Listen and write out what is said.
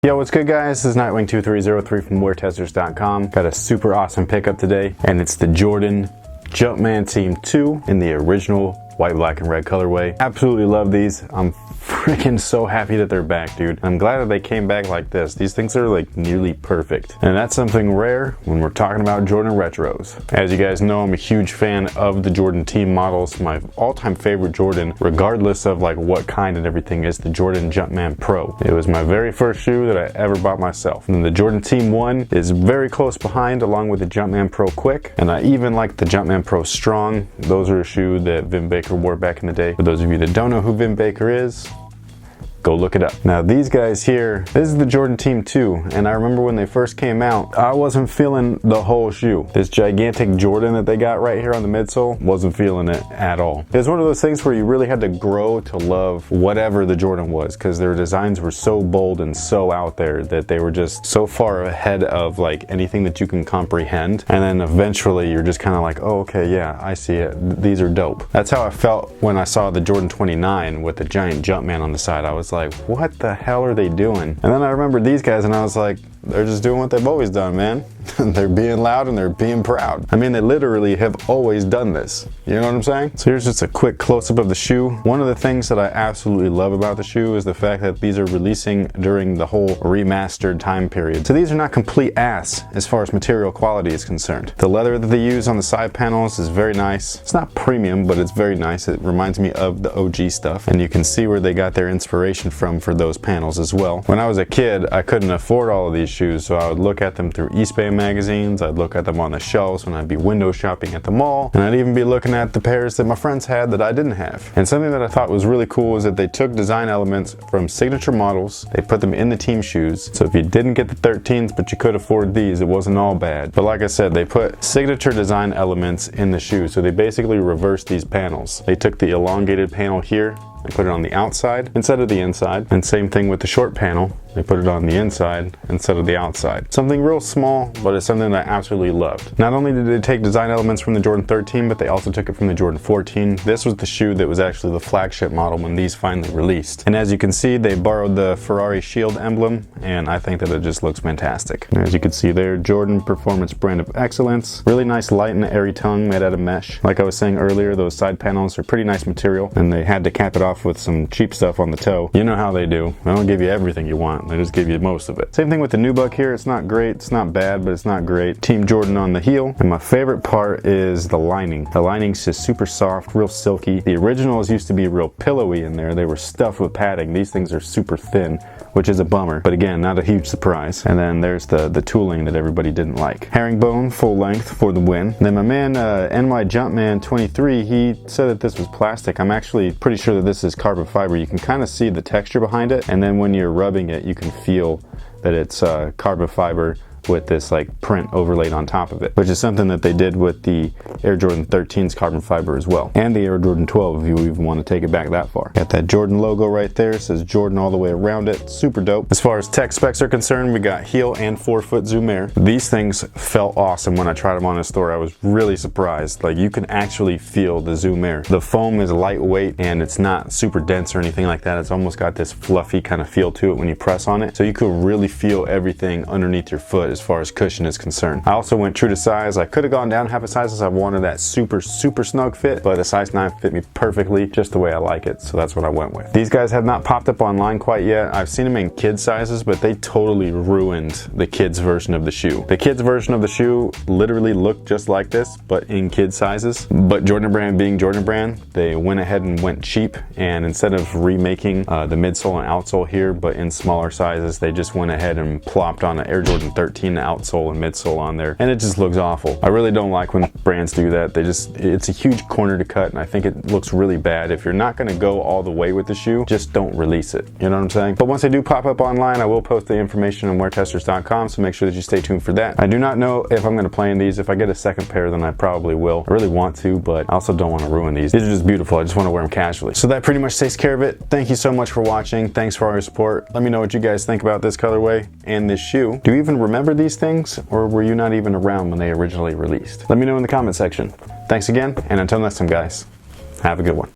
Yo, what's good guys? This is Nightwing2303 from WearTesters.com. Got a super awesome pickup today, and it's the Jordan Jumpman Team 2 in the original white, black, and red colorway. Absolutely love these. I'm freaking so happy that they're back, dude. I'm glad that they came back like this. These things are like nearly perfect. And that's something rare when we're talking about Jordan retros. As you guys know, I'm a huge fan of the Jordan team models. My all-time favorite Jordan, regardless of like what kind and everything, is the Jordan Jumpman Pro. It was my very first shoe that I ever bought myself. And the Jordan Team 1 is very close behind, along with the Jumpman Pro Quick. And I even like the Jumpman Pro Strong. Those are a shoe that Vin Baker wore back in the day. For those of you that don't know who Vin Baker is, go look it up. Now these guys here, this is the Jordan Team 2, and I remember when they first came out, I wasn't feeling the whole shoe. This gigantic Jordan that they got right here on the midsole, wasn't feeling it at all. It was one of those things where you really had to grow to love whatever the Jordan was, because their designs were so bold and so out there that they were just so far ahead of like anything that you can comprehend. And then eventually you're just kind of like, oh, okay, yeah, I see it. These are dope. That's how I felt when I saw the Jordan 29 with the giant Jumpman on the side. I was like, what the hell are they doing? And then I remembered these guys and I was like, they're just doing what they've always done, man. They're being loud and they're being proud. I mean, they literally have always done this. You know what I'm saying? So here's just a quick close-up of the shoe. One of the things that I absolutely love about the shoe is the fact that these are releasing during the whole remastered time period. So these are not complete ass as far as material quality is concerned. The leather that they use on the side panels is very nice. It's not premium, but it's very nice. It reminds me of the OG stuff. And you can see where they got their inspiration from for those panels as well. When I was a kid, I couldn't afford all of these shoes, so I would look at them through Eastbay magazines, I'd look at them on the shelves when I'd be window shopping at the mall, and I'd even be looking at the pairs that my friends had that I didn't have. And something that I thought was really cool is that they took design elements from signature models, they put them in the team shoes, so if you didn't get the 13s but you could afford these, it wasn't all bad. But like I said, they put signature design elements in the shoe, so they basically reversed these panels. They took the elongated panel here and put it on the outside instead of the inside, and same thing with the short panel. They put it on the inside instead of the outside. Something real small, but it's something that I absolutely loved. Not only did they take design elements from the Jordan 13, but they also took it from the Jordan 14. This was the shoe that was actually the flagship model when these finally released. And as you can see, they borrowed the Ferrari shield emblem, and I think that it just looks fantastic. And as you can see there, Jordan Performance Brand of Excellence. Really nice light and airy tongue made out of mesh. Like I was saying earlier, those side panels are pretty nice material, and they had to cap it off with some cheap stuff on the toe. You know how they do. They don't give you everything you want. They just give you most of it. Same thing with the nubuck here. It's not great. It's not bad, but it's not great. Team Jordan on the heel. And my favorite part is the lining. The lining's just super soft, real silky. The originals used to be real pillowy in there. They were stuffed with padding. These things are super thin, which is a bummer. But again, not a huge surprise. And then there's the tooling that everybody didn't like. Herringbone, full length for the win. And then my man, NY Jumpman 23, he said that this was plastic. I'm actually pretty sure that this is carbon fiber. You can kind of see the texture behind it, and then when you're rubbing it, you can feel that it's carbon fiber with this like print overlaid on top of it, which is something that they did with the Air Jordan 13's carbon fiber as well, and the Air Jordan 12 if you even want to take it back that far. Got that Jordan logo right there. It says Jordan all the way around it. Super dope. As far as tech specs are concerned, we got heel and forefoot zoom air. These things felt awesome when I tried them on in the store. I was really surprised. Like, you can actually feel the zoom air. The foam is lightweight and it's not super dense or anything like that. It's almost got this fluffy kind of feel to it when you press on it, so you could really feel everything underneath your foot as far as cushion is concerned. I also went true to size. I could have gone down half a size as I wanted that super snug fit, but a size 9 fit me perfectly, just the way I like it, so that's what I went with. These guys have not popped up online quite yet. I've seen them in kids sizes, but they totally ruined the kids version of the shoe. The kids version of the shoe literally looked just like this, but in kid sizes. But Jordan Brand being Jordan Brand, they went ahead and went cheap, and instead of remaking the midsole and outsole here, but in smaller sizes, they just went ahead and plopped on an Air Jordan 13 outsole and midsole on there, and it just looks awful. I really don't like when brands do that. It's a huge corner to cut, and I think it looks really bad. If you're not going to go all the way with the shoe, just don't release it. You know what I'm saying? But once they do pop up online, I will post the information on WearTesters.com, so make sure that you stay tuned for that. I do not know if I'm going to play in these. If I get a second pair, then I probably will. I really want to, but I also don't want to ruin these. These are just beautiful. I just want to wear them casually. So that pretty much takes care of it. Thank you so much for watching. Thanks for all your support. Let me know what you guys think about this colorway and this shoe. Do you even remember these things, or were you not even around when they originally released? Let me know in the comment section. Thanks again, and until next time guys, have a good one.